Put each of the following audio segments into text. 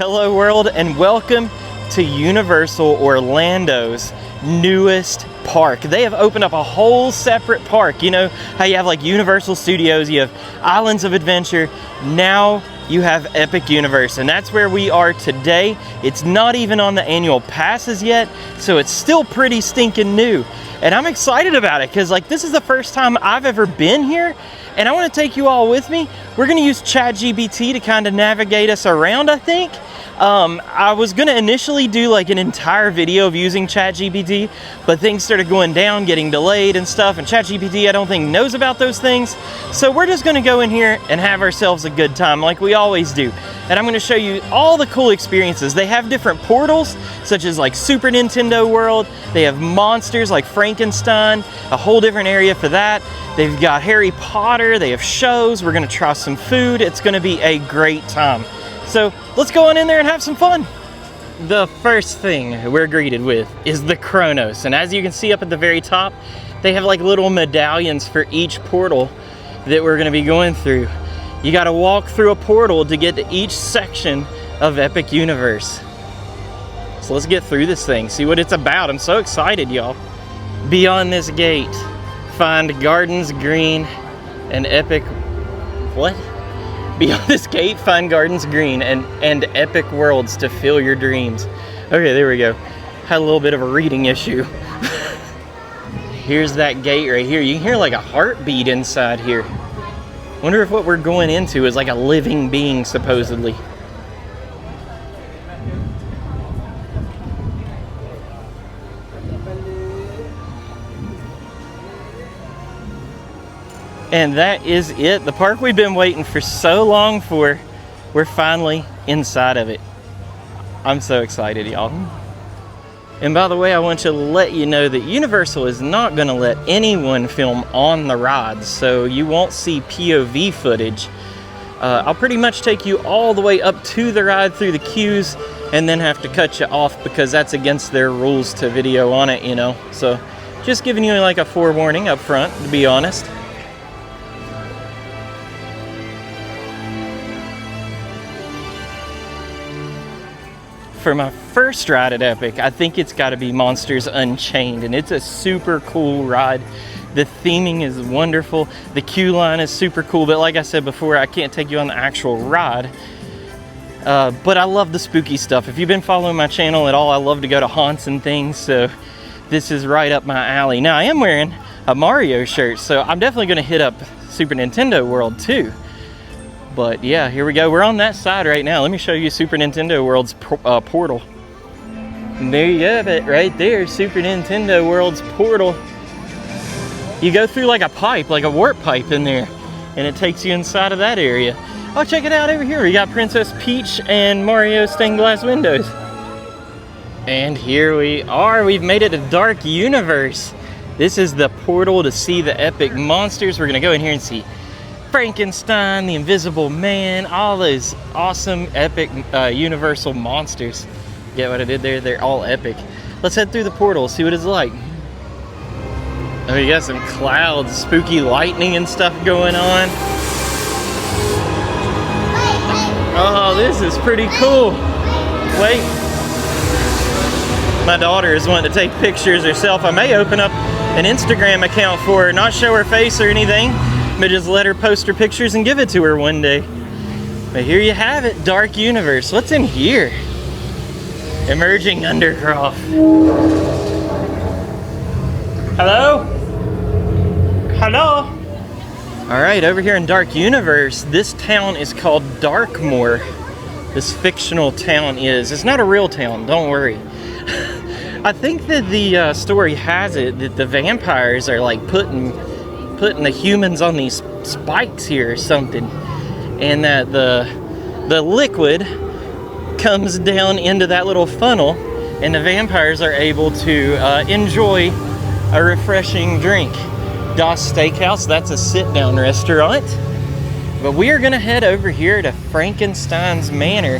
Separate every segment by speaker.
Speaker 1: Hello world, and welcome to Universal Orlando's newest park. They have opened up a whole separate park. You know how you have like Universal Studios, you have Islands of Adventure, now you have Epic Universe, and that's where we are today. It's not even on the annual passes yet, so it's still pretty stinking new. And I'm excited about it because like this is the first time I've ever been here, and I want to take you all with me. We're going to use ChatGPT to kind of navigate us around, I think. I was going to initially do like an entire video of using ChatGPT, but things started going down, getting delayed and stuff, and ChatGPT I don't think knows about those things. So we're just going to go in here and have ourselves a good time like we always do. And I'm going to show you all the cool experiences. They have different portals, such as like Super Nintendo World. They have monsters like Frankenstein, a whole different area for that. They've got Harry Potter, they have shows, we're gonna try some food. It's gonna be a great time. So let's go on in there and have some fun. The first thing we're greeted with is the Kronos. And as you can see up at the very top, they have like little medallions for each portal that we're gonna be going through. You gotta walk through a portal to get to each section of Epic Universe. So let's get through this thing, see what it's about. I'm so excited, y'all. Beyond this gate, find Gardens Green and Epic... What? Beyond this gate, find Gardens Green and Epic Worlds to fill your dreams. Okay, there we go. Had a little bit of a reading issue. Here's that gate right here. You can hear like a heartbeat inside here. Wonder if what we're going into is like a living being, supposedly. And that is it. The park we've been waiting for so long for, we're finally inside of it. I'm so excited, y'all. And by the way, I want to let you know that Universal is not gonna let anyone film on the rides, so you won't see POV footage. I'll pretty much take you all the way up to the ride through the queues and then have to cut you off because that's against their rules to video on it, you know. So just giving you like a forewarning up front, to be honest. For my first ride at Epic, I think it's got to be Monsters Unchained, and it's a super cool ride. The theming is wonderful, the queue line is super cool, but like I said before, I can't take you on the actual ride. But I love the spooky stuff. If you've been following my channel at all, I love to go to haunts and things, so this is right up my alley. Now, I am wearing a Mario shirt, so I'm definitely going to hit up Super Nintendo World too. But yeah, here we go. We're on that side right now. Let me show you Super Nintendo World's portal. And there you have it right there, Super Nintendo World's portal. You go through like a pipe, like a warp pipe in there, and it takes you inside of that area. Oh, check it out over here. We got Princess Peach and Mario stained glass windows. And here we are. We've made it to Dark Universe. This is the portal to see the epic monsters. We're gonna go in here and see Frankenstein, the Invisible Man, all those awesome epic Universal monsters. Get what I did there? They're all epic. Let's head through the portal, see what it's like. Oh, you got some clouds, spooky lightning and stuff going on. Oh, this is pretty cool. Wait. My daughter is wanting to take pictures herself. I may open up an Instagram account for her, not show her face or anything, but just let her post her pictures and give it to her one day. But here you have it, Dark Universe. What's in here? Emerging Undercroft. Hello? Hello? All right, over here in Dark Universe, this town is called Darkmoor. This fictional town is. It's not a real town, don't worry. I think that the story has it that the vampires are like putting the humans on these spikes here or something, and that the liquid comes down into that little funnel and the vampires are able to enjoy a refreshing drink. Das Steakhouse, that's a sit-down restaurant, but we are gonna head over here to Frankenstein's Manor.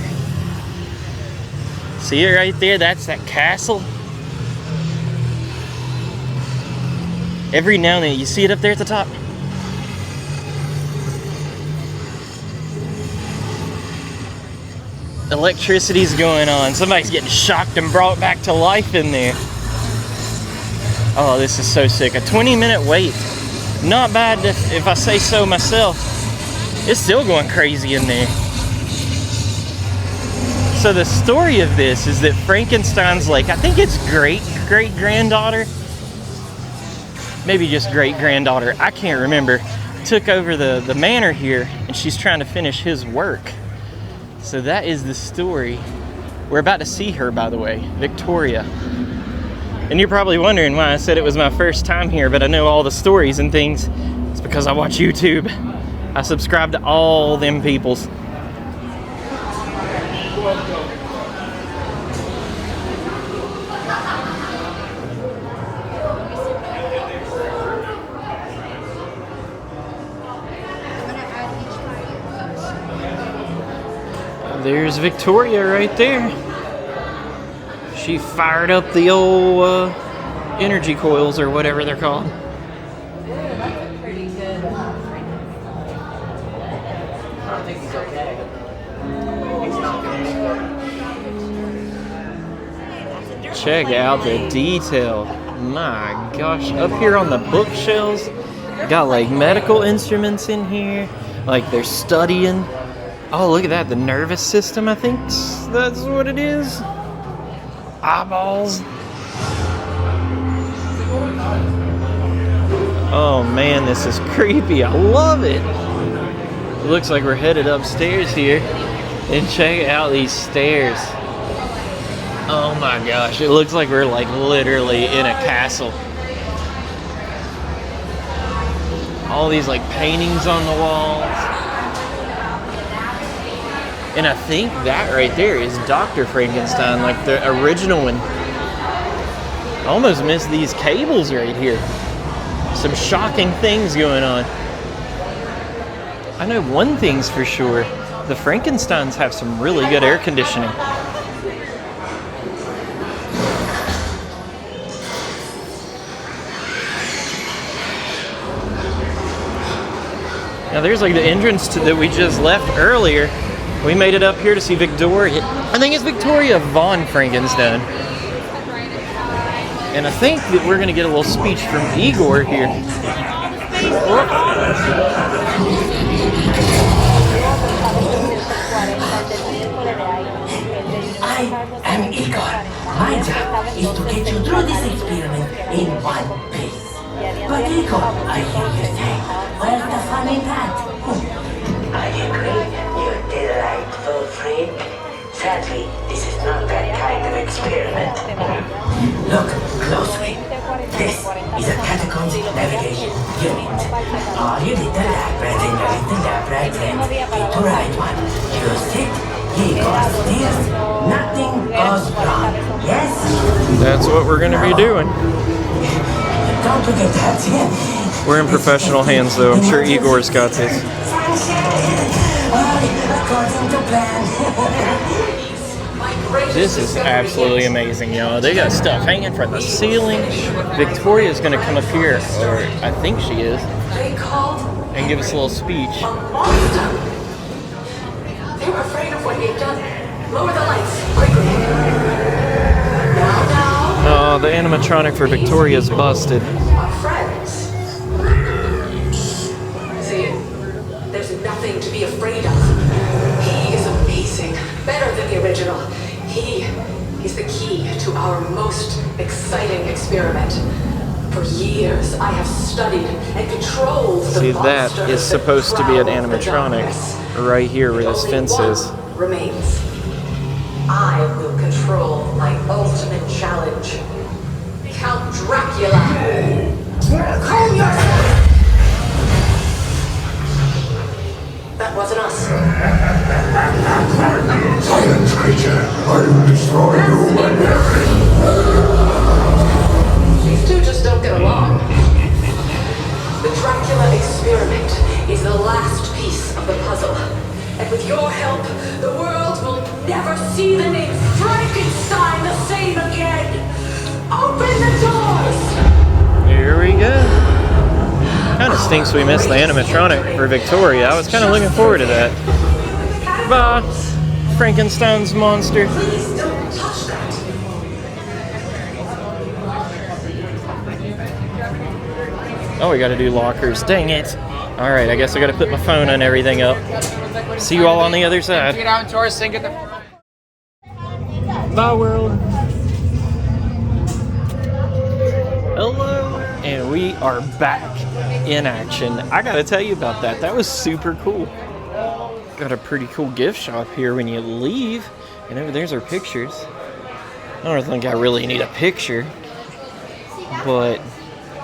Speaker 1: See it right there? That's that castle. Every now and then, you see it up there at the top? Electricity's going on. Somebody's getting shocked and brought back to life in there. Oh, this is so sick. A 20-minute wait. Not bad if I say so myself. It's still going crazy in there. So the story of this is that Frankenstein's like, I think it's great-great-granddaughter, maybe just great-granddaughter, I can't remember, took over the manor here, and she's trying to finish his work. So that is the story. We're about to see her, by the way, Victoria. And you're probably wondering why I said it was my first time here, but I know all the stories and things. It's because I watch YouTube. I subscribe to all them peoples. There's Victoria right there. She fired up the old energy coils or whatever they're called. Check out the detail. My gosh, up here on the bookshelves, got like medical instruments in here, like they're studying. Oh, look at that, the nervous system, I think that's what it is. Eyeballs. Oh man, this is creepy. I love it. It looks like we're headed upstairs here. And check out these stairs. Oh my gosh, it looks like we're like literally in a castle. All these like paintings on the walls. And I think that right there is Dr. Frankenstein, like the original one. I almost missed these cables right here. Some shocking things going on. I know one thing's for sure. The Frankensteins have some really good air conditioning. Now there's like the entrance that we just left earlier. We made it up here to see Victoria. I think it's Victoria von Frankenstein. And I think that we're gonna get a little speech from Igor here.
Speaker 2: I am Igor. My job is to get you through this experiment in one piece. But Igor, I hear you say, where's the fun in that? I agree. Delightful freak. Sadly, this is not that kind of experiment. Look closely. This is a catacombs navigation unit. All you did the lab rat and you hit the lab rat end. Hit the right one. Use it. He goes steers. Nothing goes wrong. Yes?
Speaker 1: That's what we're going to be doing.
Speaker 2: Don't forget that.
Speaker 1: We're in professional hands though. I'm sure Igor's got this.
Speaker 2: According to plan.
Speaker 1: This is absolutely amazing, y'all. They got stuff hanging from the ceiling. Victoria's gonna come up here, or I think she is, and give us a little speech.
Speaker 3: They were afraid of what they've done. Lower the lights, quickly. Now.
Speaker 1: Oh, the animatronic for Victoria's busted.
Speaker 3: Our friends. See, there's nothing to be afraid of. He is amazing, better than the original. He is the key to our most exciting experiment. For years, I have studied and controlled the
Speaker 1: See,
Speaker 3: monsters
Speaker 1: that is supposed to be an animatronic right here where this fence is.
Speaker 3: Remains. I will control my ultimate challenge. Count Dracula. Calm yourself. That wasn't us.
Speaker 4: Silence, creature. I will destroy you and everything.
Speaker 3: These two just don't get along. The Dracula experiment is the last piece of the puzzle. And with your help, the world will never see the name Frankenstein the same again. Open the doors!
Speaker 1: Here we go. Kind of stinks we missed the animatronic for Victoria. I was kind of looking forward to that. Bye. Frankenstein's monster.
Speaker 3: Please don't touch that.
Speaker 1: Oh, we gotta do lockers. Dang it. Alright, I guess I gotta put my phone and everything up. See you all on the other side.
Speaker 5: Get out into our sink at the...
Speaker 1: Bye, world. Hello. And we are back in action. I gotta tell you about that. That was super cool. Got a pretty cool gift shop here when you leave. And over there's our pictures. I don't think I really need a picture. But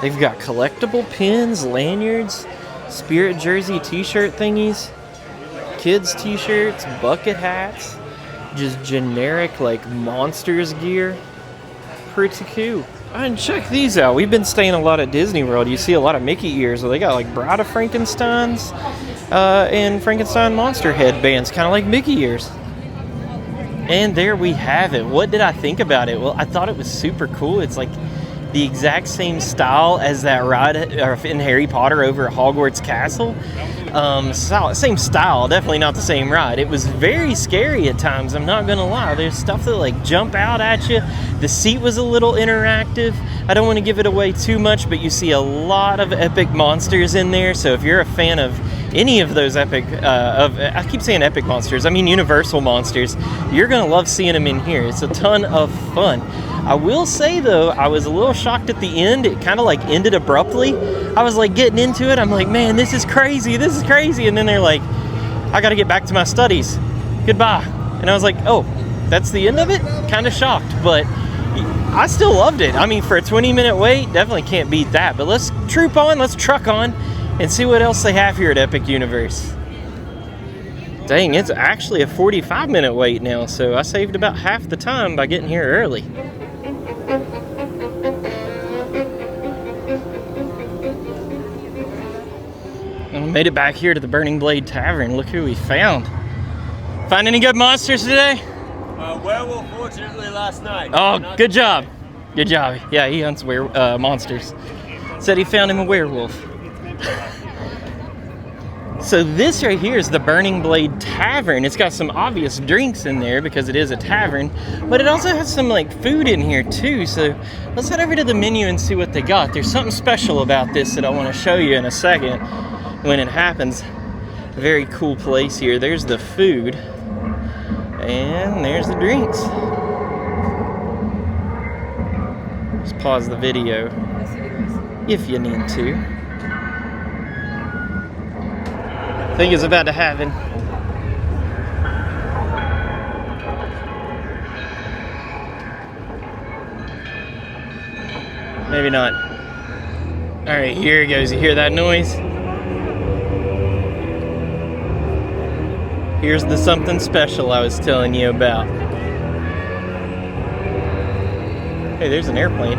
Speaker 1: they've got collectible pins, lanyards, Spirit jersey t-shirt thingies, kids t-shirts, bucket hats, just generic like Monsters gear. Pretty cool. And check these out. We've been staying a lot at Disney World. You see a lot of Mickey ears. So they got like Bride of Frankenstein's and Frankenstein monster headbands, kind of like Mickey ears. And there we have it. What did I think about it? Well, I thought it was super cool. It's like the exact same style as that ride in Harry Potter over at Hogwarts Castle. Same style, definitely not the same ride. It was very scary at times, I'm not gonna lie. There's stuff that like jump out at you. The seat was a little interactive. I don't want to give it away too much, but you see a lot of epic monsters in there. So if you're a fan of any of those epic, I keep saying epic monsters, I mean Universal monsters, you're gonna love seeing them in here. It's a ton of fun. I will say though, I was a little shocked at the end. It kind of like ended abruptly. I was like getting into it. I'm like, man, this is crazy. This is crazy. And then they're like, I got to get back to my studies. Goodbye. And I was like, oh, that's the end of it? Kind of shocked, but I still loved it. I mean, for a 20-minute wait, definitely can't beat that. But let's troop on, let's truck on and see what else they have here at Epic Universe. Dang, it's actually a 45-minute wait now, so I saved about half the time by getting here early. And we made it back here to the Burning Blade Tavern. Look who we found. Find any good monsters today?
Speaker 6: Werewolf, fortunately, last night.
Speaker 1: Oh, good job. Good job. Yeah, he hunts monsters. Said he found him a werewolf. So this right here is the Burning Blade Tavern. It's got some obvious drinks in there because it is a tavern, but it also has some like food in here too. So let's head over to the menu and see what they got. There's something special about this that I want to show you in a second when it happens. Very cool place here. There's the food and there's the drinks. Just pause the video if you need to. I think it's about to happen. Maybe not. Alright, here it goes. You hear that noise? Here's the something special I was telling you about. Hey, there's an airplane.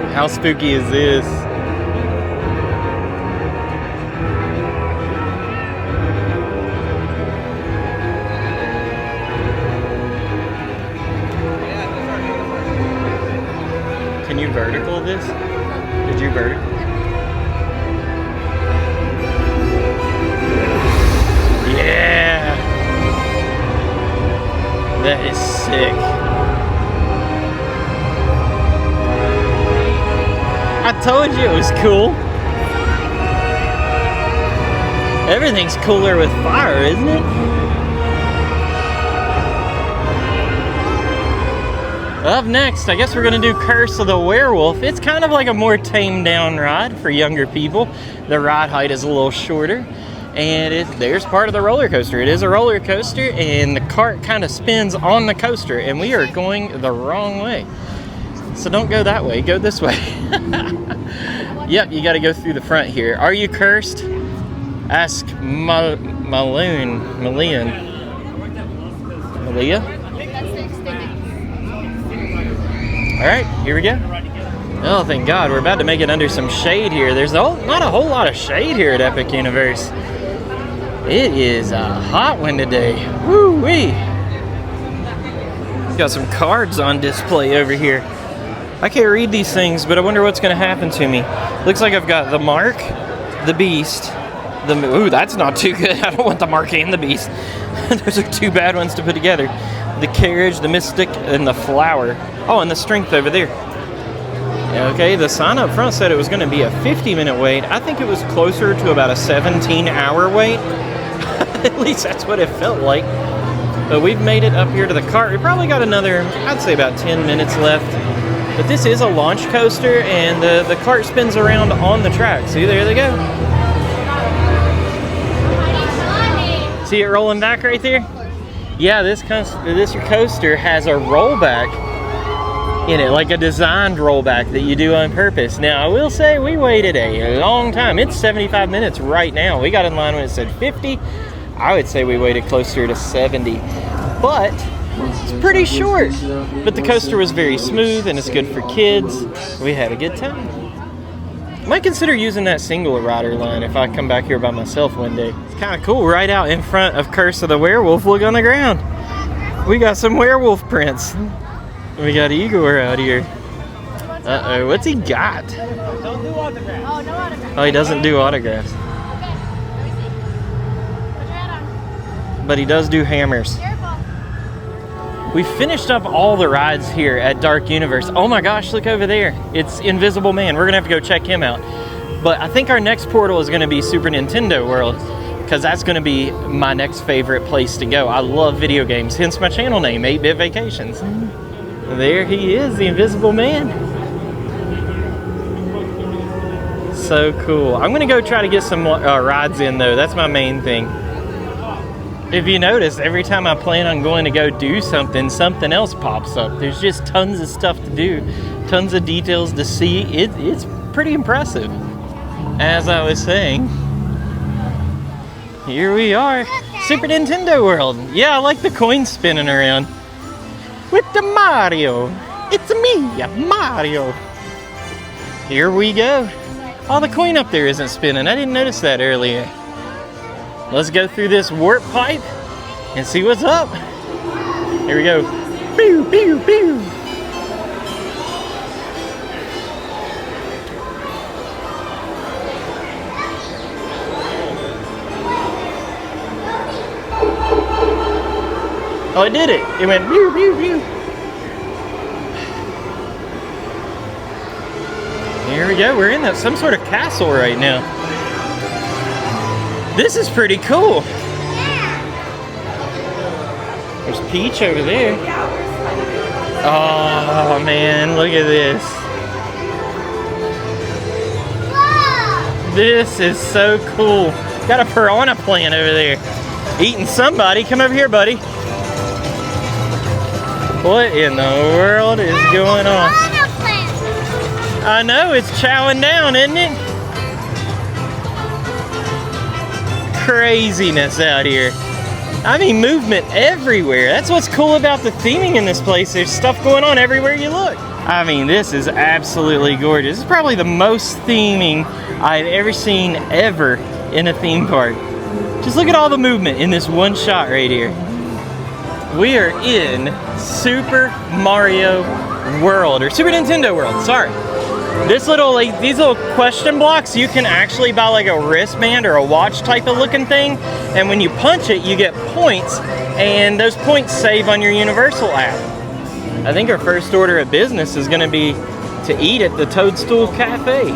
Speaker 1: How spooky is this? Can you vertical this? Did you vertical? Yeah! That is sick. I told you it was cool. Everything's cooler with fire, isn't it? Up next, I guess we're gonna do Curse of the Werewolf. It's kind of like a more tamed down ride for younger people. The ride height is a little shorter. And there's part of the roller coaster. It is a roller coaster and the cart kind of spins on the coaster and we are going the wrong way. So don't go that way, go this way. Yep, you gotta go through the front here. Are you cursed? Ask Malia? All right, here we go. Oh, thank God, we're about to make it under some shade here. There's not a whole lot of shade here at Epic Universe. It is a hot one today. Woo-wee. Got some cards on display over here. I can't read these things, but I wonder what's gonna happen to me. Looks like I've got the mark, the Beast. Ooh, that's not too good. I don't want the Mark and the Beast. Those are two bad ones to put together. The Carriage, the Mystic, and the Flower. Oh, and the Strength over there. Okay, the sign up front said it was going to be a 50-minute wait. I think it was closer to about a 17-hour wait. At least that's what it felt like. But we've made it up here to the cart. We probably got another, I'd say about 10 minutes left. But this is a launch coaster, and the cart spins around on the track. See, there they go. See it rolling back right there? Yeah, this coaster has a rollback in it, like a designed rollback that you do on purpose. Now, I will say we waited a long time. It's 75 minutes right now. We got in line when it said 50. I would say we waited closer to 70. But it's pretty short. But the coaster was very smooth and it's good for kids. We had a good time. Might consider using that single rider line if I come back here by myself one day. It's kind of cool. Right out in front of Curse of the Werewolf, look on the ground. We got some werewolf prints. We got Igor out here. Uh-oh, what's he got?
Speaker 6: Don't do autographs.
Speaker 5: Oh, no autograph.
Speaker 1: Oh, he doesn't do autographs.
Speaker 5: Okay, let me see. Put your head on.
Speaker 1: But he does do hammers.
Speaker 5: Careful.
Speaker 1: We finished up all the rides here at Dark Universe. Oh my gosh, look over there. It's Invisible Man. We're gonna have to go check him out. But I think our next portal is gonna be Super Nintendo World, because that's gonna be my next favorite place to go. I love video games, hence my channel name, 8-Bit Vacations. There he is, the Invisible Man. So cool. I'm gonna go try to get some rides in though. That's my main thing. If you notice, every time I plan on going to go do something, something else pops up. There's just tons of stuff to do, tons of details to see. It's pretty impressive. As I was saying, here we are, Super Nintendo World. Yeah, I like the coins spinning around. With the Mario. It's me, Mario. Here we go. Oh, the coin up there isn't spinning. I didn't notice that earlier. Let's go through this warp pipe and see what's up. Here we go. Pew, pew, pew. Oh, it did it. It went pew, pew, pew. Here we go. We're in some sort of castle right now. This is pretty cool. There's Peach over there. Oh man, look at this. This is so cool. Got a piranha plant over there. Eating somebody. Come over here, buddy. What in the world is going on? I know, it's chowing down, isn't it? Craziness out here. I mean, movement everywhere. That's what's cool about the theming in this place. There's stuff going on everywhere you look. I mean, this is absolutely gorgeous. This is probably the most theming I've ever seen ever in a theme park. Just look at all the movement in this one shot right here. We are in Super Mario World, or Super Nintendo World, sorry. These little question blocks, you can actually buy like a wristband or a watch type of looking thing, and when you punch it, you get points, and those points save on your Universal app. I think our first order of business is going to be to eat at the Toadstool Cafe.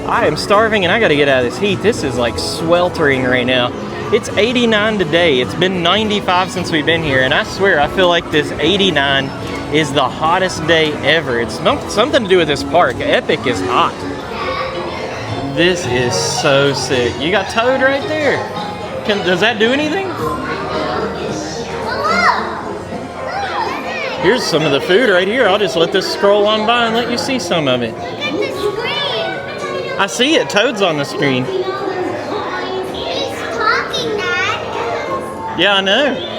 Speaker 1: I am starving and I got to get out of this heat. This is like sweltering right now. It's 89 today. It's been 95 since we've been here, and I swear I feel like this 89 is the hottest day ever. It's something to do with this park. Epic is hot. This is so sick. You got Toad right there. Does that do anything? Here's some of the food right here. I'll just let this scroll on by and let you see some of it.
Speaker 5: Look at the screen.
Speaker 1: I see it. Toad's on the screen.
Speaker 5: He's talking, Dad.
Speaker 1: Yeah, I know.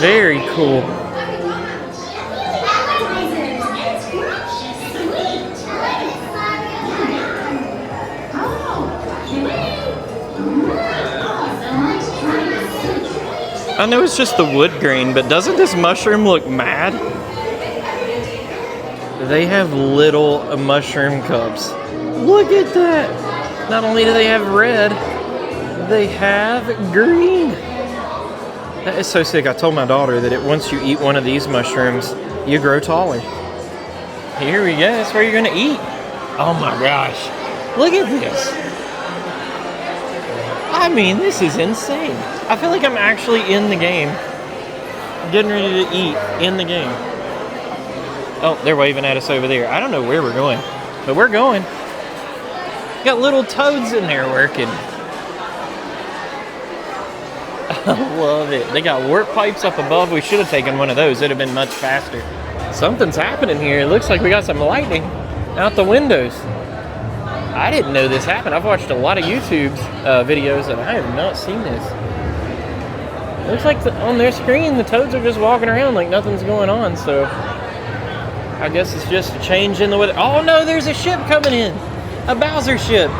Speaker 1: Very cool. I know it's just the wood grain, but doesn't this mushroom look mad? They have little mushroom cups. Look at that. Not only do they have red, they have green. That is so sick. I told my daughter that once you eat one of these mushrooms, you grow taller. Here we go. That's where you're going to eat. Oh my gosh. Look at this. I mean, this is insane. I feel like I'm actually in the game. Getting ready to eat in the game. Oh, they're waving at us over there. I don't know where we're going, but we're going. Got little toads in there working. I love it. They got warp pipes up above. We should have taken one of those. It'd have been much faster. Something's happening here. It looks like we got some lightning out the windows. I didn't know this happened. I've watched a lot of YouTube videos and I have not seen this. It looks like on their screen the toads are just walking around like nothing's going on. So I guess it's just a change in the weather. Oh no, there's a ship coming in. A Bowser ship.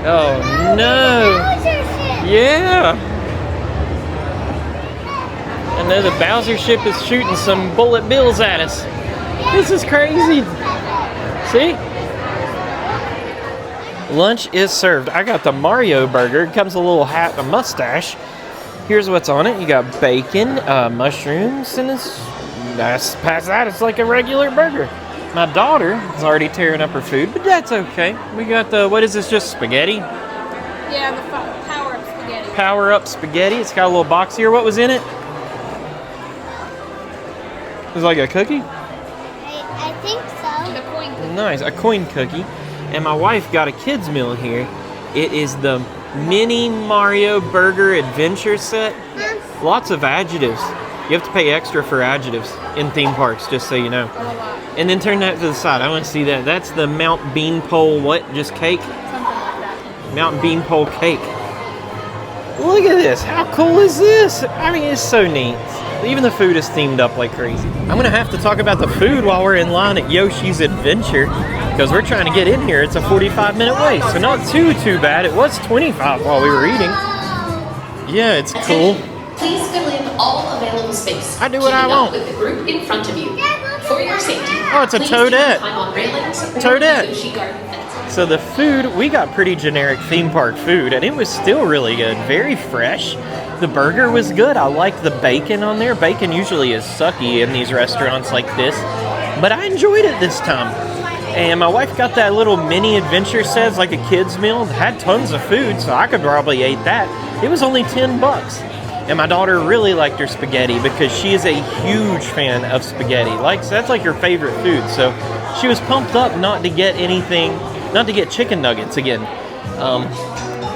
Speaker 1: Oh no. Yeah. I know the Bowser ship is shooting some bullet bills at us. This is crazy. See? Lunch is served. I got the Mario burger. It comes with a little hat and a mustache. Here's what's on it. You got bacon, mushrooms, and past that, it's like a regular burger. My daughter is already tearing up her food, but that's okay. We got the, what is this, just spaghetti?
Speaker 5: Yeah, the power-up spaghetti.
Speaker 1: Power-up spaghetti. It's got a little box here. What was in it? It was like a cookie?
Speaker 5: I think so. The coin cookie.
Speaker 1: Nice, a coin cookie. And my wife got a kid's meal here. It is the Mini Mario Burger Adventure Set. Lots of adjectives. You have to pay extra for adjectives in theme parks, just so you know. And then turn that to the side. I want to see that. That's the Mount Beanpole, what? Just cake?
Speaker 5: Something like that.
Speaker 1: Mount Beanpole cake. Look at this. How cool is this? I mean, it's so neat. Even the food is themed up like crazy. I'm going to have to talk about the food while we're in line at Yoshi's Adventure, because we're trying to get in here. It's a 45-minute wait, so not too bad. It was 25 while we were eating. Yeah, it's cool.
Speaker 7: Please fill in all available space.
Speaker 1: I do what I want.
Speaker 7: With the group in front of you. For your safety.
Speaker 1: Oh, it's a toadette.
Speaker 7: Climb on railings or
Speaker 1: Toadette.
Speaker 7: Yoshi garden fences.
Speaker 1: So the food, we got pretty generic theme park food, and it was still really good. Very fresh. The burger was good. I like the bacon on there. Bacon usually is sucky in these restaurants like this, but I enjoyed it this time. And my wife got that little mini adventure set, like a kid's meal. It had tons of food, so I could probably eat that. It was only $10. And my daughter really liked her spaghetti because she is a huge fan of spaghetti. That's like her favorite food. So she was pumped up not to get chicken nuggets again.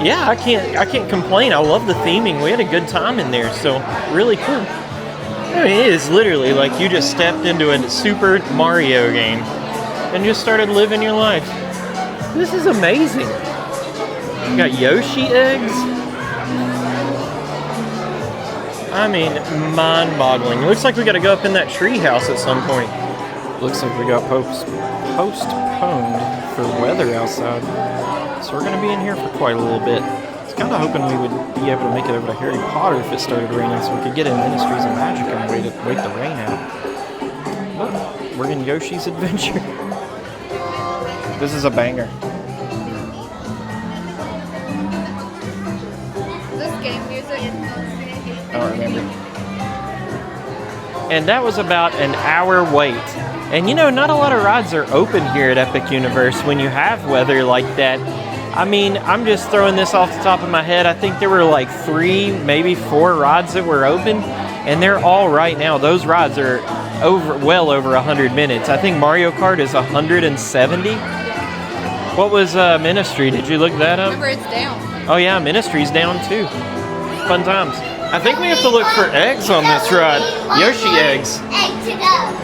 Speaker 1: Yeah, I can't complain. I love the theming. We had a good time in there, so really cool. I mean, it is literally like you just stepped into a Super Mario game and just started living your life. This is amazing. You got Yoshi eggs. I mean, mind-boggling. Looks like we got to go up in that tree house at some point. Looks like we got postponed for weather outside. So we're going to be in here for quite a little bit. I was kind of hoping we would be able to make it over to Harry Potter if it started raining so we could get in Ministries of Magic and wait the rain out. But we're in Yoshi's Adventure. This is a banger.
Speaker 5: Is this game music?
Speaker 1: I don't remember. And that was about an hour wait. And you know, not a lot of rides are open here at Epic Universe when you have weather like that. I mean, I'm just throwing this off the top of my head. I think there were like 3, maybe 4 rides that were open, and they're all right now. Those rides are well over 100 minutes. I think Mario Kart is 170. What was Ministry? Did you look that up?
Speaker 5: Remember, it's down.
Speaker 1: Oh yeah, Ministry's down too. Fun times. I think we have to look for eggs on this ride. Yoshi eggs.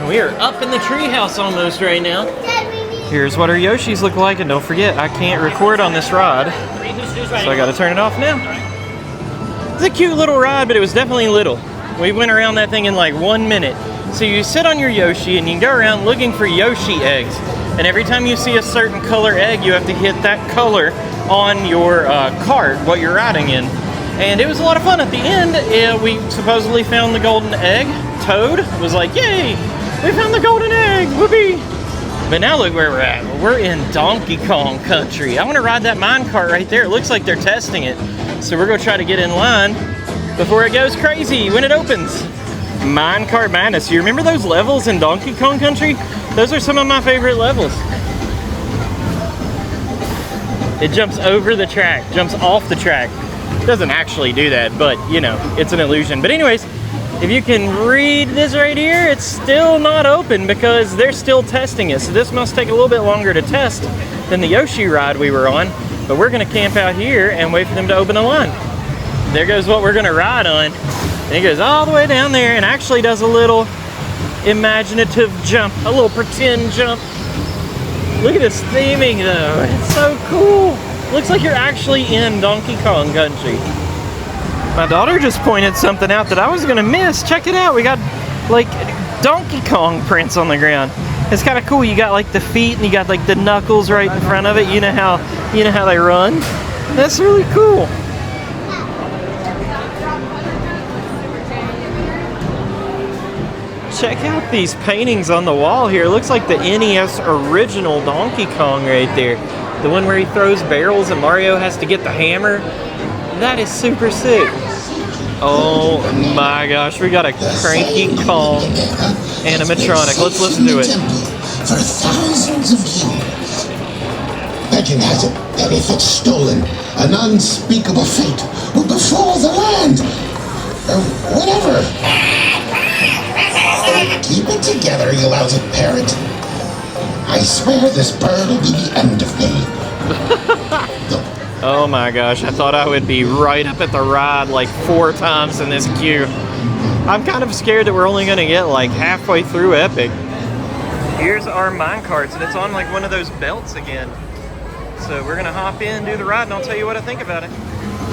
Speaker 1: We are up in the treehouse almost right now. Here's what our Yoshis look like, and don't forget, I can't record on this ride, so I gotta turn it off now. It's a cute little ride, but it was definitely little. We went around that thing in like 1 minute. So you sit on your Yoshi, and you can go around looking for Yoshi eggs. And every time you see a certain color egg, you have to hit that color on your cart, what you're riding in. And it was a lot of fun. At the end, we supposedly found the golden egg. Toad was like, yay, we found the golden egg, whoopee. But now look where we're at. We're in Donkey Kong country. I want to ride that minecart right there. It looks like they're testing it. So we're gonna try to get in line before it goes crazy when it opens. Minecart Madness. You remember those levels in Donkey Kong country? Those are some of my favorite levels. It jumps over the track, jumps off the track. It doesn't actually do that, but you know, it's an illusion. But anyways, if you can read this right here, it's still not open because they're still testing it. So this must take a little bit longer to test than the Yoshi ride we were on. But we're gonna camp out here and wait for them to open the line. There goes what we're gonna ride on. And it goes all the way down there and actually does a little imaginative jump, a little pretend jump. Look at this theming though, it's so cool. Looks like you're actually in Donkey Kong country. My daughter just pointed something out that I was gonna miss. Check it out, we got like Donkey Kong prints on the ground. It's kind of cool. You got like the feet and you got like the knuckles right in front of it. You know how they run? That's really cool. Check out these paintings on the wall here. It looks like the NES original Donkey Kong right there. The one where he throws barrels and Mario has to get the hammer. That is super sick. Oh my gosh, we got a Cranky Kong animatronic. Let's listen to it.
Speaker 4: For thousands of years. Legend has it that if it's stolen, an unspeakable fate will befall the land. Or whatever. Keep it together, you lousy parrot. I swear this bird will be the end of me.
Speaker 1: Oh my gosh, I thought I would be right up at the ride like 4 times in this queue. I'm kind of scared that we're only gonna get like halfway through Epic. Here's our minecarts and it's on like one of those belts again. So we're gonna hop in, do the ride, and I'll tell you what I think about it.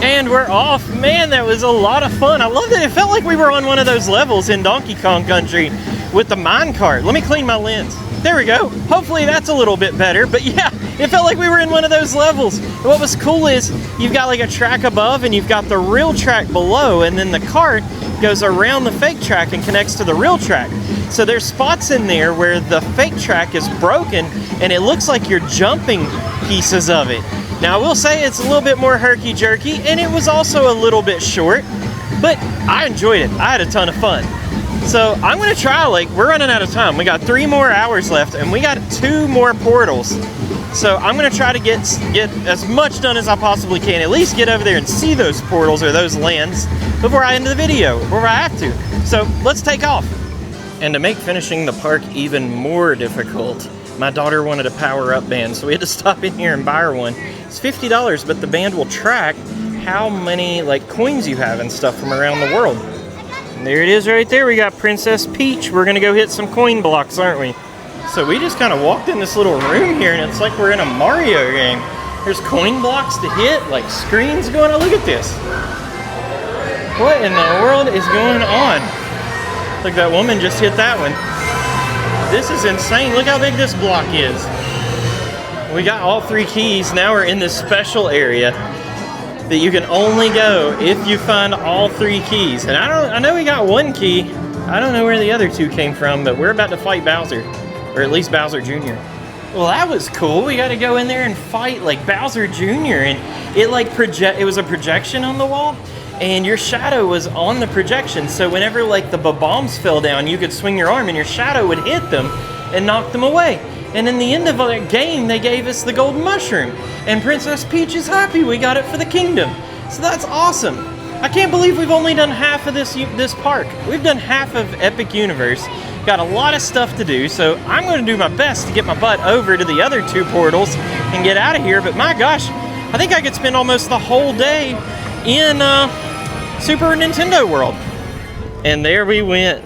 Speaker 1: And we're off. Man, that was a lot of fun. I love that it felt like we were on one of those levels in Donkey Kong Country with the minecart. Let me clean my lens. There we go. Hopefully that's a little bit better, but yeah, it felt like we were in one of those levels. And what was cool is you've got like a track above and you've got the real track below, and then the cart goes around the fake track and connects to the real track. So there's spots in there where the fake track is broken and it looks like you're jumping pieces of it. Now I will say it's a little bit more herky-jerky and it was also a little bit short, but I enjoyed it. I had a ton of fun. So I'm gonna try, like, we're running out of time. We got 3 more hours left and we got 2 more portals. So I'm gonna try to get as much done as I possibly can, at least get over there and see those portals or those lands before I end the video, before I have to. So let's take off. And to make finishing the park even more difficult, my daughter wanted a power-up band, so we had to stop in here and buy her one. It's $50, but the band will track how many like coins you have and stuff from around the world. And there it is right there. We got Princess Peach. We're gonna go hit some coin blocks, aren't we? So we just kind of walked in this little room here and it's like we're in a Mario game. There's coin blocks to hit, like screens going on. Look at this. What in the world is going on? Look, that woman just hit that one. This is insane. Look how big this block is. We got all 3 keys. Now we're in this special area that you can only go if you find all 3 keys. And I know we got 1 key. I don't know where the other 2 came from, but we're about to fight Bowser. Or at least Bowser Jr. Well, that was cool. We got to go in there and fight like Bowser Jr. And it like it was a projection on the wall, and your shadow was on the projection. So whenever like the bombs fell down, you could swing your arm and your shadow would hit them and knock them away. And in the end of that game, they gave us the golden mushroom. And Princess Peach is happy we got it for the kingdom. So that's awesome. I can't believe we've only done half of this park. We've done half of Epic Universe. Got a lot of stuff to do, so I'm going to do my best to get my butt over to the other 2 portals and get out of here. But my gosh, I think I could spend almost the whole day in Super Nintendo World. And there we went.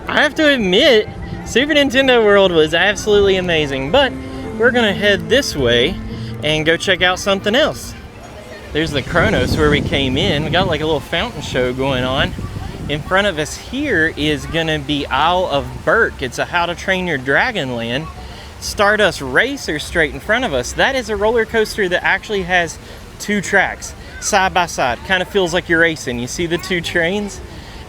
Speaker 1: I have to admit, Super Nintendo World was absolutely amazing, but we're gonna head this way and go check out something else. There's the Kronos where we came in. We got like a little fountain show going on. In front of us here is gonna be Isle of Berk. It's a How to Train Your Dragon land. Stardust Racer straight in front of us. That is a roller coaster that actually has 2 tracks side by side. Kind of feels like you're racing. You see the 2 trains?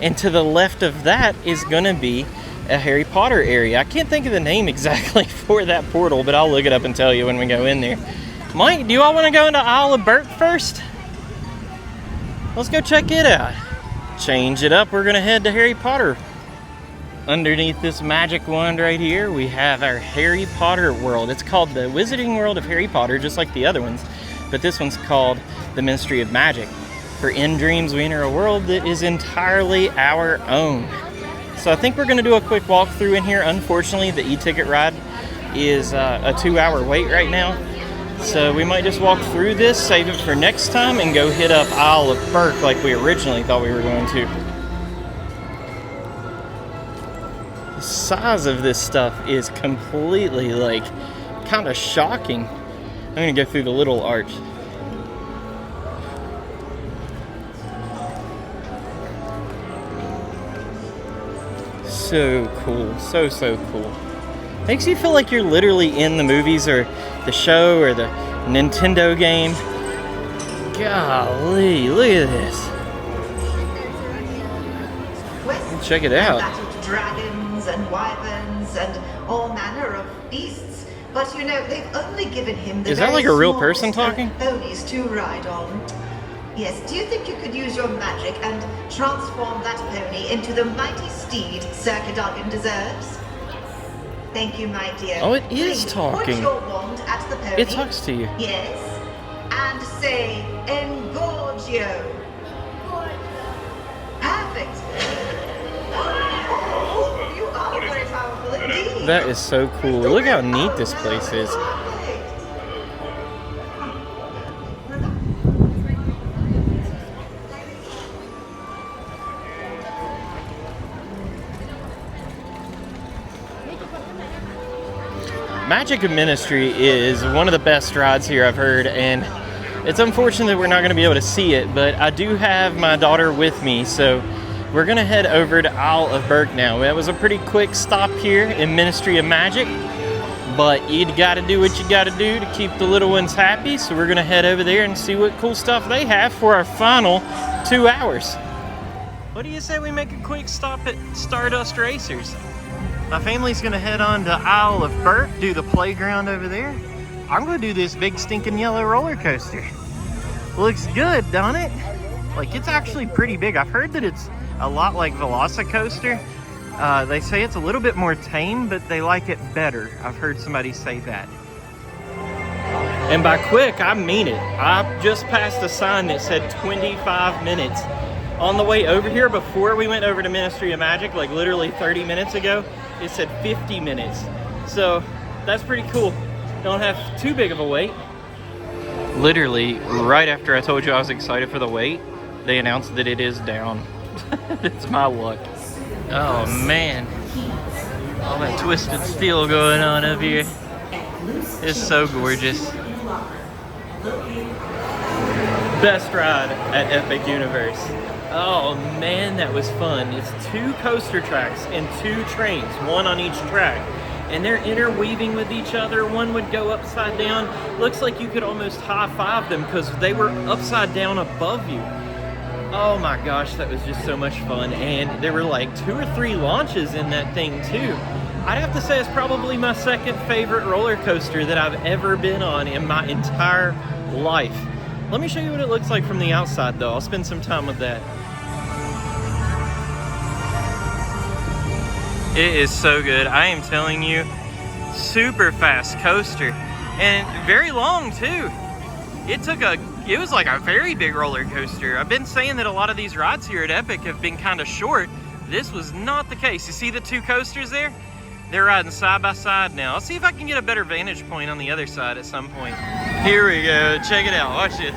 Speaker 1: And to the left of that is gonna be a Harry Potter area. I can't think of the name exactly for that portal, but I'll look it up and tell you when we go in there. Mike, do you all want to go into Isle of Burke first? Let's go check it out. Change it up, we're gonna head to Harry Potter. Underneath this magic wand right here, we have our Harry Potter world. It's called the Wizarding World of Harry Potter, just like the other ones, but this one's called the Ministry of Magic. For in dreams, we enter a world that is entirely our own. So I think we're gonna do a quick walkthrough in here. Unfortunately, the e-ticket ride is a 2-hour wait right now. So we might just walk through this, save it for next time, and go hit up Isle of Burke like we originally thought we were going to. The size of this stuff is completely, like, kind of shocking. I'm gonna go through the little arch. So cool, so cool. Makes you feel like you're literally in the movies or the show or the Nintendo game. Golly, look at this. Check it out.
Speaker 8: Dragons and wyverns and all manner of beasts, but you know they've only given him the.
Speaker 1: Is that like a real person talking?
Speaker 8: Ponies to ride on. Yes. Do you think you could use your magic and transform that pony into the mighty steed Sir Cadogan deserves? Thank you, my dear.
Speaker 1: Oh, it is
Speaker 8: Please
Speaker 1: talking.
Speaker 8: Point your wand at the pony.
Speaker 1: It talks to you.
Speaker 8: Yes. And say Engorgio. Perfect. You are very powerful indeed.
Speaker 1: That is so cool. Look how neat this place is. Magic of Ministry is one of the best rides here I've heard, and it's unfortunate that we're not going to be able to see it, but I do have my daughter with me, so we're going to head over to Isle of Burke now. That was a pretty quick stop here in Ministry of Magic, but you got to do what you got to do to keep the little ones happy, so we're going to head over there and see what cool stuff they have for our final 2 hours. What do you say we make a quick stop at Stardust Racers? My family's gonna head on to Isle of Burke, do the playground over there. I'm gonna do this big stinking yellow roller coaster. Looks good, don't it? Like, it's actually pretty big. I've heard that it's a lot like Velocicoaster. They say it's a little bit more tame, but they like it better. I've heard somebody say that. And by quick, I mean it. I just passed a sign that said 25 minutes. On the way over here, before we went over to Ministry of Magic, like literally 30 minutes ago, it said 50 minutes. So that's pretty cool. Don't have too big of a wait. Literally, right after I told you I was excited for the wait, they announced that it is down. It's my luck. Oh man. All that twisted steel going on up here. It's so gorgeous. Best ride at Epic Universe. Oh man, that was fun. It's 2 coaster tracks and 2 trains, one on each track. And they're interweaving with each other. One would go upside down. Looks like you could almost high-five them because they were upside down above you. Oh my gosh, that was just so much fun. And there were like 2 or 3 launches in that thing too. I'd have to say it's probably my second favorite roller coaster that I've ever been on in my entire life. Let me show you what it looks like from the outside though. I'll spend some time with that. It is so good. I am telling you, super fast coaster and very long too. It was like a very big roller coaster. I've been saying that a lot of these rides here at Epic have been kind of short. This was not the case. You see the 2 coasters there? They're riding side by side now. I'll see if I can get a better vantage point on the other side at some point. Here we go. Check it out. Watch this.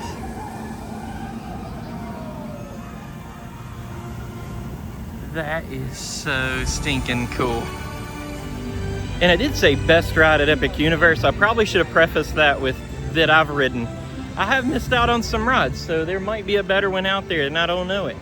Speaker 1: That is so stinking cool. And I did say best ride at Epic Universe. I probably should have prefaced that with that I've ridden. I have missed out on some rides, so there might be a better one out there and I don't know it.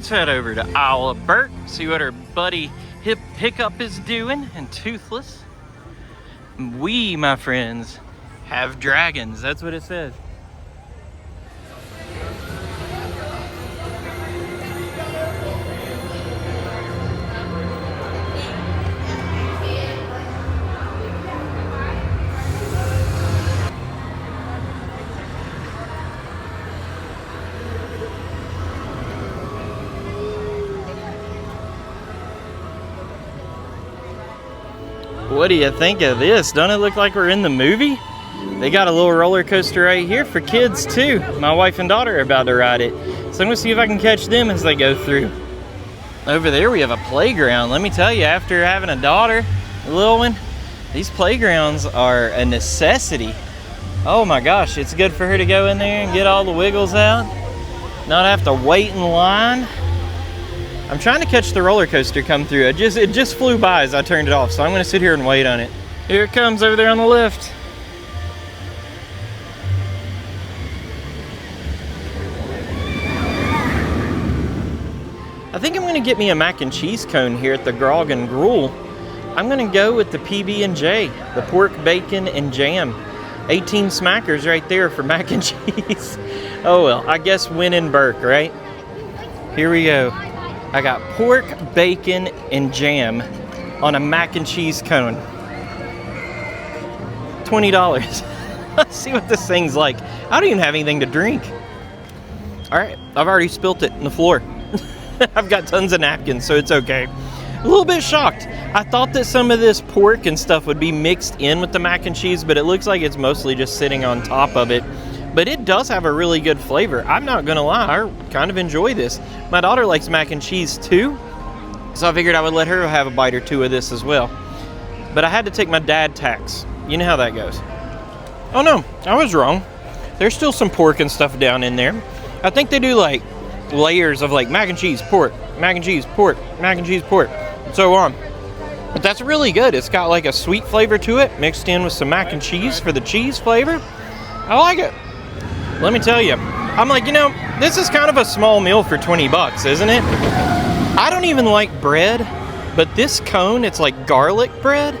Speaker 1: let's head over to Isle of Burt, see what our buddy Hiccup is doing, and Toothless. We, my friends, have dragons. That's what it says. What do you think of this? Don't it look like we're in the movie? They got a little roller coaster right here for kids too. My wife and daughter are about to ride it. So I'm gonna see if I can catch them as they go through. Over there we have a playground. Let me tell you, after having a daughter, a little one, these playgrounds are a necessity. Oh my gosh, it's good for her to go in there and get all the wiggles out. Not have to wait in line. I'm trying to catch the roller coaster come through. It just flew by as I turned it off, so I'm gonna sit here and wait on it. Here it comes over there on the left. I think I'm gonna get me a mac and cheese cone here at the Grog and Gruel. I'm gonna go with the PB&J, the pork, bacon, and jam. 18 smackers right there for mac and cheese. Oh well, I guess win in Burke, right? Here we go. I got pork, bacon, and jam on a mac and cheese cone. $20. Let's see what this thing's like. I don't even have anything to drink. All right, I've already spilt it on the floor. I've got tons of napkins, so it's okay. A little bit shocked. I thought that some of this pork and stuff would be mixed in with the mac and cheese, but it looks like it's mostly just sitting on top of it. But it does have a really good flavor. I'm not gonna lie, I kind of enjoy this. My daughter likes mac and cheese too, so I figured I would let her have a bite or two of this as well. But I had to take my dad tax. You know how that goes. Oh no, I was wrong. There's still some pork and stuff down in there. I think they do like layers of like mac and cheese, pork, mac and cheese, pork, mac and cheese, pork, and so on. But that's really good. It's got like a sweet flavor to it, mixed in with some mac and cheese for the cheese flavor. I like it. Let me tell you, I'm like, you know, this is kind of a small meal for 20 bucks, isn't it? I don't even like bread, but this cone, it's like garlic bread.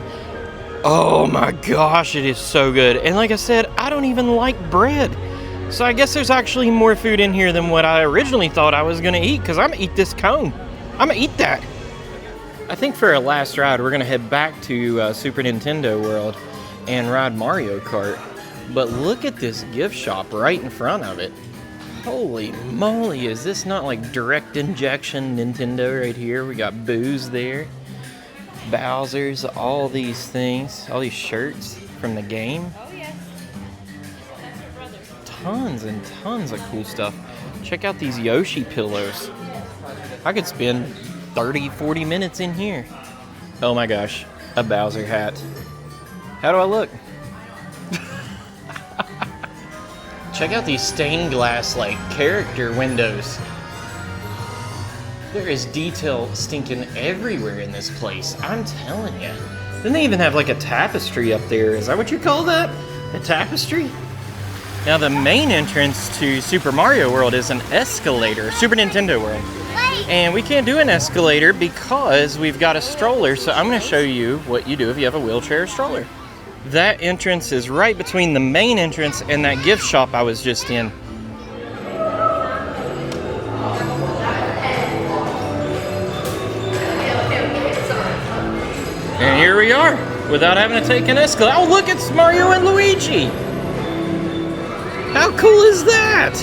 Speaker 1: Oh my gosh, it is so good. And like I said, I don't even like bread. So I guess there's actually more food in here than what I originally thought I was gonna eat, because I'm gonna eat this cone. I'm gonna eat that. I think for our last ride, we're gonna head back to Super Nintendo World and ride Mario Kart. But look at this gift shop right in front of it. Holy moly, is this not like direct injection Nintendo right here? We got booze there, Bowser's, all these things, all these shirts from the game.
Speaker 5: Oh, yes. That's your brother.
Speaker 1: Tons and tons of cool stuff. Check out these Yoshi pillows. I could spend 30, 40 minutes in here. Oh my gosh, a Bowser hat. How do I look? Check out these stained glass like character windows. There is detail stinking everywhere in this place, I'm telling you. Then they even have like a tapestry up there. Is that what you call that? A tapestry? Now the main entrance to Super Mario World is an escalator, Super Nintendo World. And we can't do an escalator because we've got a stroller, so I'm gonna show you what you do if you have a wheelchair or stroller. That entrance is right between the main entrance and that gift shop I was just in. And here we are, without having to take an escalator. Oh, look, it's Mario and Luigi. How cool is that?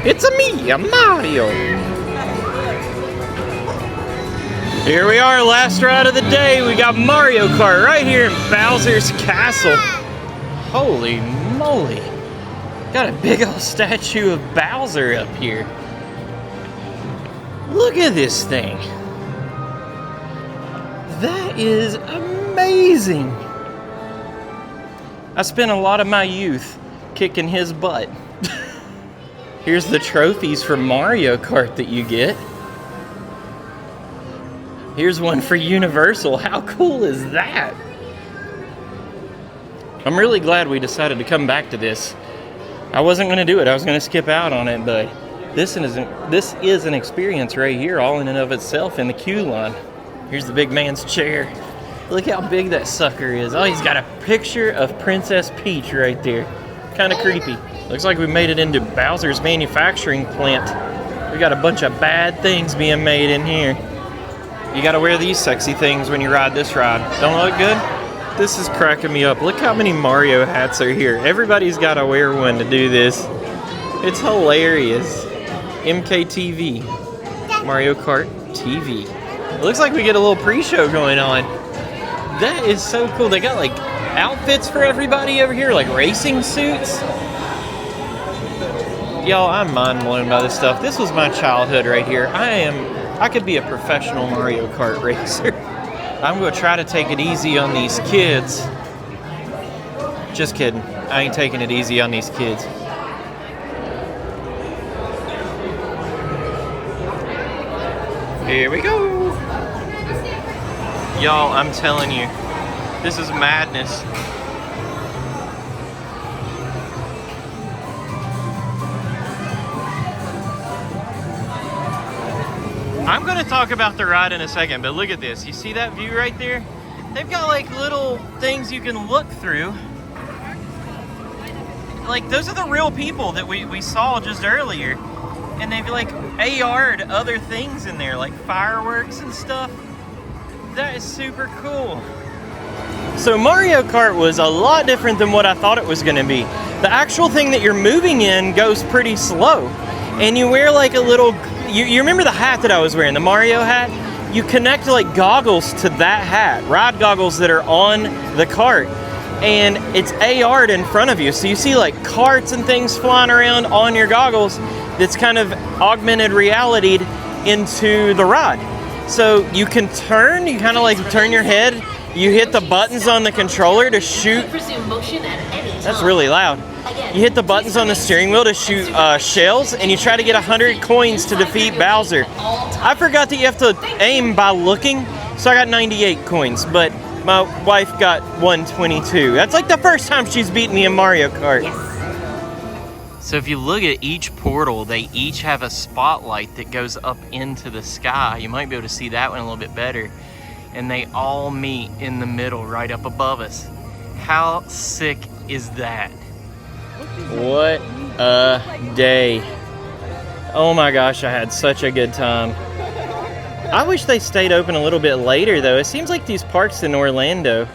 Speaker 1: It's a Mario. Here we are, last ride of the day. We got Mario Kart right here in Bowser's Castle. Holy moly. Got a big old statue of Bowser up here. Look at this thing. That is amazing. I spent a lot of my youth kicking his butt. Here's the trophies for Mario Kart that you get. Here's one for Universal. How cool is that? I'm really glad we decided to come back to this. I wasn't going to do it. I was going to skip out on it, but This is an experience right here, all in and of itself, in the queue line. Here's the big man's chair. Look how big that sucker is. Oh, he's got a picture of Princess Peach right there. Kind of creepy. Looks like we made it into Bowser's manufacturing plant. We got a bunch of bad things being made in here. You gotta wear these sexy things when you ride this ride. Don't it look good? This is cracking me up. Look how many Mario hats are here. Everybody's gotta wear one to do this. It's hilarious. MKTV. Mario Kart TV. It looks like we get a little pre-show going on. That is so cool. They got like outfits for everybody over here, like racing suits. Y'all, I'm mind blown by this stuff. This was my childhood right here. I could be a professional Mario Kart racer. I'm gonna try to take it easy on these kids. Just kidding. I ain't taking it easy on these kids. Here we go. Y'all, I'm telling you, this is madness. I'm going to talk about the ride in a second, but look at this. You see that view right there? They've got like little things you can look through. Like, those are the real people that we saw just earlier. And they've like AR'd other things in there, like fireworks and stuff. That is super cool. So Mario Kart was a lot different than what I thought it was going to be. The actual thing that you're moving in goes pretty slow. And you wear like a little, you remember the hat that I was wearing, the Mario hat? You connect like goggles to that hat, ride goggles that are on the cart. And it's AR'd in front of you. So you see like carts and things flying around on your goggles that's kind of augmented reality'd into the ride. So you can turn, you kind of like turn your head, you hit the buttons on the controller to shoot. That's really loud. You hit the buttons on the steering wheel to shoot shells, and you try to get 100 coins to defeat Bowser. I forgot that you have to aim by looking, so I got 98 coins, but my wife got 122. That's like the first time she's beaten me in Mario Kart. Yes. So if you look at each portal, they each have a spotlight that goes up into the sky. You might be able to see that one a little bit better. And they all meet in the middle right up above us. How sick is that? What a day. Oh my gosh, I had such a good time. I wish they stayed open a little bit later though. It seems like these parks in Orlando,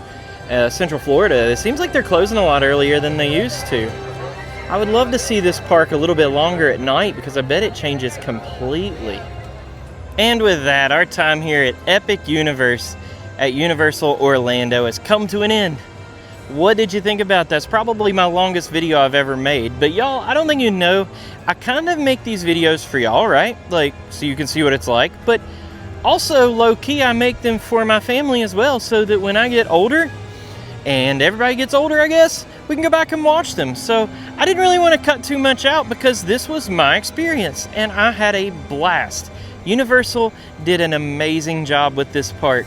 Speaker 1: Central Florida, it seems like they're closing a lot earlier than they used to. I would love to see this park a little bit longer at night because I bet it changes completely. And with that, our time here at Epic Universe at Universal Orlando has come to an end. What did you think about that? That's probably my longest video I've ever made. But y'all, I don't think you know, I kind of make these videos for y'all, right? Like, so you can see what it's like. But also, low-key, I make them for my family as well, so that when I get older, and everybody gets older, I guess, we can go back and watch them. So I didn't really want to cut too much out because this was my experience and I had a blast. Universal did an amazing job with this park.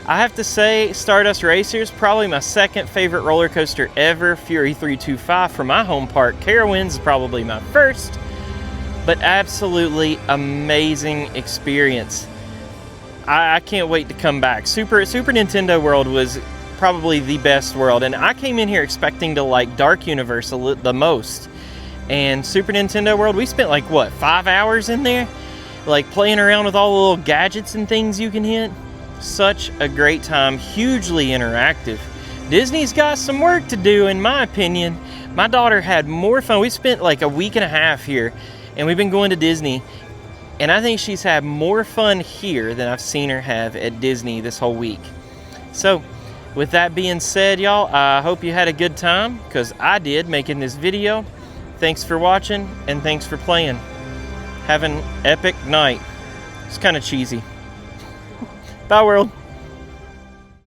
Speaker 1: I have to say, Stardust Racers, probably my second favorite roller coaster ever. Fury 325 from my home park. Carowinds is probably my first, but absolutely amazing experience. I can't wait to come back. Super Nintendo World was probably the best world, and I came in here expecting to like Dark Universe the most, and Super Nintendo World, we spent like what, 5 hours in there, like playing around with all the little gadgets and things you can hit. Such a great time, hugely interactive. Disney's got some work to do in my opinion. My daughter had more fun. We spent like a week and a half here, and we've been going to Disney, and I think she's had more fun here than I've seen her have at Disney this whole week. So with that being said, y'all, I hope you had a good time, because I did making this video. Thanks for watching, and thanks for playing. Have an epic night. It's kind of cheesy. Bye, world.